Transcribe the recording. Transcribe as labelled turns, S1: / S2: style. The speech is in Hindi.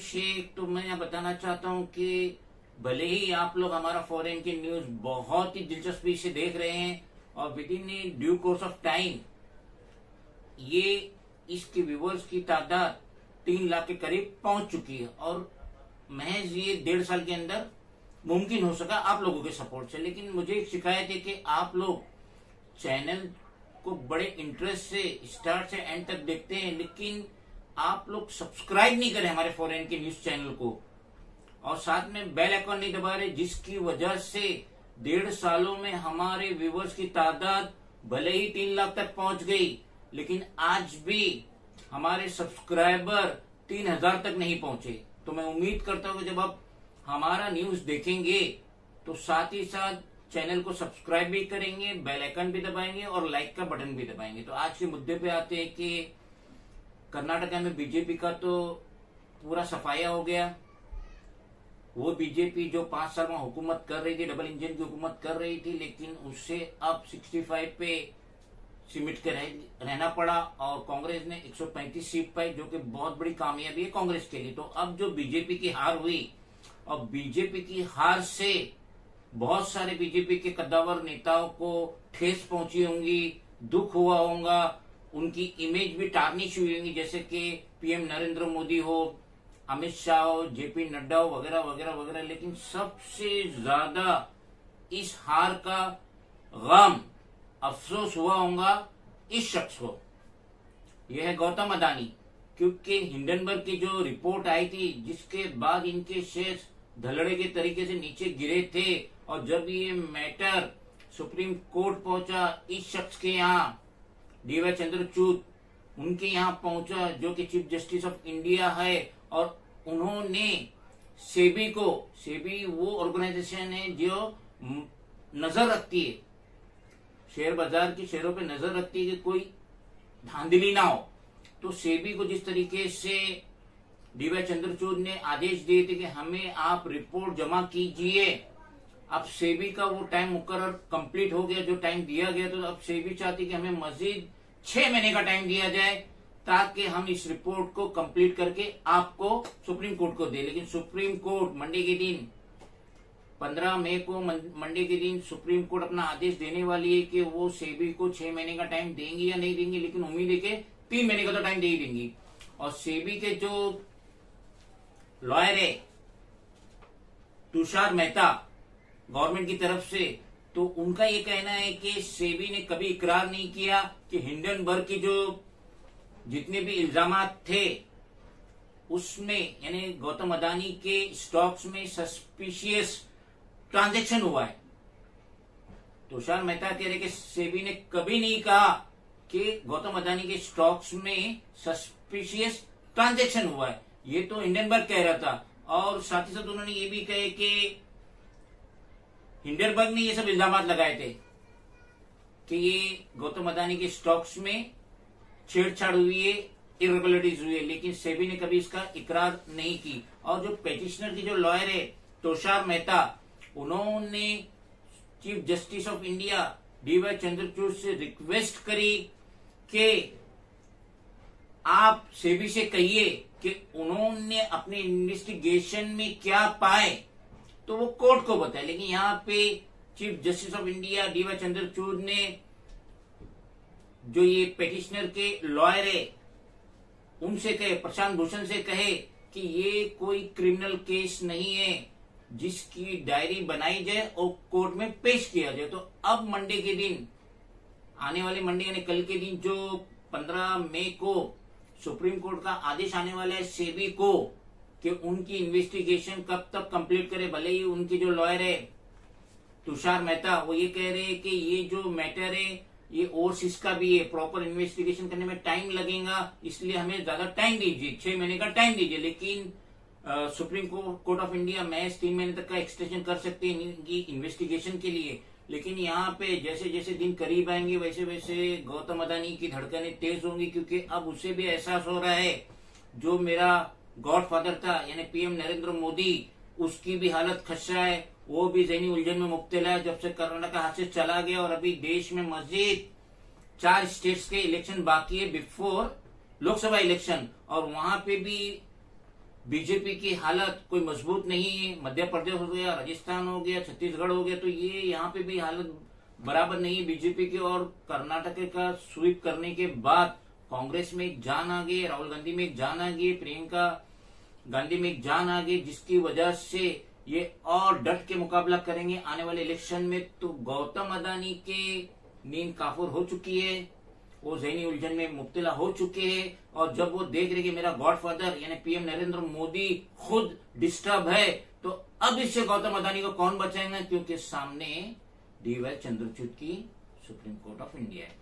S1: शेख, तो मैं बताना चाहता हूं कि भले ही आप लोग हमारा फॉरेन की न्यूज बहुत ही दिलचस्पी से देख रहे हैं और with in A due course of time ये इसके व्यूअर्स की तादाद 3 लाख के करीब पहुंच चुकी है और महज ये 1.5 साल के अंदर मुमकिन हो सका आप लोगों के सपोर्ट से। लेकिन मुझे एक शिकायत है कि आप लोग चैनल को बड़े इंटरेस्ट से स्टार्ट से एंड तक देखते हैं, लेकिन आप लोग सब्सक्राइब नहीं करें हमारे फॉरेन के न्यूज चैनल को और साथ में बेल आइकन नहीं दबा रहे, जिसकी वजह से 1.5 सालों में हमारे व्यूवर्स की तादाद भले ही 3 लाख तक पहुंच गई, लेकिन आज भी हमारे सब्सक्राइबर 3000 तक नहीं पहुंचे। तो मैं उम्मीद करता हूं कि जब आप हमारा न्यूज देखेंगे तो साथ ही साथ चैनल को सब्सक्राइब भी करेंगे, बेल आइकन भी दबाएंगे और लाइक का बटन भी दबाएंगे। तो आज के मुद्दे पे आते हैं कि कर्नाटक में बीजेपी का तो पूरा सफाया हो गया। वो बीजेपी जो 5 साल में हुकूमत कर रही थी, डबल इंजन की हुकूमत कर रही थी, लेकिन उससे अब 65 पे सिमट के रहना पड़ा और कांग्रेस ने 135 सीट पाई, जो कि बहुत बड़ी कामयाबी है कांग्रेस के लिए। तो अब जो बीजेपी की हार हुई और बीजेपी की हार से बहुत सारे बीजेपी के कद्दावर नेताओं को ठेस पहुंची होंगी, दुख हुआ होगा, उनकी इमेज भी टार्निश हुई होंगी, जैसे कि पीएम नरेंद्र मोदी हो, अमित शाह हो, जेपी नड्डा हो, वगैरह वगैरह वगैरह। लेकिन सबसे ज्यादा इस हार का गम, अफसोस हुआ होगा इस शख्स को, यह है गौतम अदानी, क्योंकि हिंडनबर्ग की जो रिपोर्ट आई थी जिसके बाद इनके शेयर्स धलड़े के तरीके से नीचे गिरे थे और जब ये मैटर सुप्रीम कोर्ट पहुंचा, इस शख्स के यहाँ डीवाई चंद्रचूड़ उनके यहाँ पहुंचा जो कि चीफ जस्टिस ऑफ इंडिया है, और उन्होंने सेबी वो ऑर्गेनाइजेशन है जो नजर रखती है, शेयर बाजार की शेयरों पे नजर रखती है कि कोई धांधली ना हो। तो सेबी को जिस तरीके से डीवाई चंद्रचूड़ ने आदेश दिए थे कि हमें आप रिपोर्ट जमा कीजिए, अब सेबी का वो टाइम मुकर्रर कंप्लीट हो गया जो टाइम दिया गया, तो अब सेबी चाहती कि हमें मजीद 6 महीने का टाइम दिया जाए ताकि हम इस रिपोर्ट को कंप्लीट करके आपको सुप्रीम कोर्ट को दे। लेकिन सुप्रीम कोर्ट मंडे के दिन 15 मई को मंडे के दिन सुप्रीम कोर्ट अपना आदेश देने वाली है कि वो सेबी को 6 महीने का टाइम देंगी या नहीं देंगी, लेकिन उम्मीद है कि 3 महीने का तो टाइम दे ही देंगी। और सेबी के जो लॉयर है तुषार मेहता गवर्नमेंट की तरफ से, तो उनका ये कहना है कि सेबी ने कभी इकरार नहीं किया कि हिंडनबर्ग की जो जितने भी इल्जामात थे उसमें, यानी गौतम अदानी के स्टॉक्स में सस्पिशियस ट्रांजैक्शन हुआ है। तुषार मेहता कह रहे कि सेबी ने कभी नहीं कहा कि गौतम अदानी के स्टॉक्स में सस्पिशियस ट्रांजैक्शन हुआ है, ये तो हिंडनबर्ग कह रहा था। और साथ ही साथ उन्होंने ये भी कहे कि हिंडनबर्ग ने ये सब इल्जाम लगाए थे कि ये गौतम अदानी के स्टॉक्स में छेड़छाड़ हुई है, इरेगुलरिटीज हुई है, लेकिन सेबी ने कभी इसका इकरार नहीं की। और जो पेटिशनर की जो लॉयर है तुषार मेहता, उन्होंने chief justice of India DY Chandrachud से रिक्वेस्ट करी कि आप सेबी से कहिए कि उन्होंने अपने इन्वेस्टिगेशन में क्या पाए तो वो कोर्ट को बताए। लेकिन यहाँ पे chief justice of India DY Chandrachud ने जो ये पेटिशनर के लॉयर है उनसे कहे, प्रशांत भूषण से कहे कि ये कोई क्रिमिनल केस नहीं है जिसकी डायरी बनाई जाए और कोर्ट में पेश किया जाए। तो अब मंडे के दिन, आने वाले मंडे यानी कल के दिन जो 15 मई को सुप्रीम कोर्ट का आदेश आने वाला है सेबी को कि उनकी इन्वेस्टिगेशन कब तक कंप्लीट करे। भले ही उनकी जो लॉयर है तुषार मेहता वो ये कह रहे हैं कि ये जो मैटर है ये ओवरसीज का भी है, प्रॉपर इन्वेस्टिगेशन करने में टाइम लगेगा, इसलिए हमें ज्यादा टाइम दीजिए, 6 महीने का टाइम दीजिए। लेकिन सुप्रीम कोर्ट ऑफ इंडिया महज 3 महीने तक का एक्सटेंशन कर सकते हैं इनकी इन्वेस्टिगेशन के लिए। लेकिन यहाँ पे जैसे जैसे दिन करीब आएंगे वैसे वैसे गौतम अदानी की धड़कनें तेज होंगी, क्योंकि अब उसे भी एहसास हो रहा है जो मेरा गॉडफादर था यानी पीएम नरेंद्र मोदी, उसकी भी हालत खस्ता है, वो भी जहनी उलझन में मुब्तला है जब से कर्नाटक हाथ से चला गया। और अभी देश में मजीद 4 स्टेट्स के इलेक्शन बाकी है बिफोर लोकसभा इलेक्शन, और वहां पे भी बीजेपी की हालत कोई मजबूत नहीं है। मध्य प्रदेश हो गया, राजस्थान हो गया, छत्तीसगढ़ हो गया, तो ये यहाँ पे भी हालत बराबर नहीं है बीजेपी की। और कर्नाटक का स्वीप करने के बाद कांग्रेस में एक जान आ गई, राहुल गांधी में एक जान आ गई, प्रियंका गांधी में एक जान आ गई, जिसकी वजह से ये और डट के मुकाबला करेंगे आने वाले इलेक्शन में। तो गौतम अडानी के नींद काफुर हो चुकी है, वो ज़हनी उलझन में मुब्तला हो चुके हैं। और जब वो देख रहे कि मेरा गॉडफादर यानी पीएम नरेंद्र मोदी खुद डिस्टर्ब है, तो अब इससे गौतम अडानी को कौन बचाएगा, क्योंकि सामने डीवाई चंद्रचूड़ की सुप्रीम कोर्ट ऑफ इंडिया है।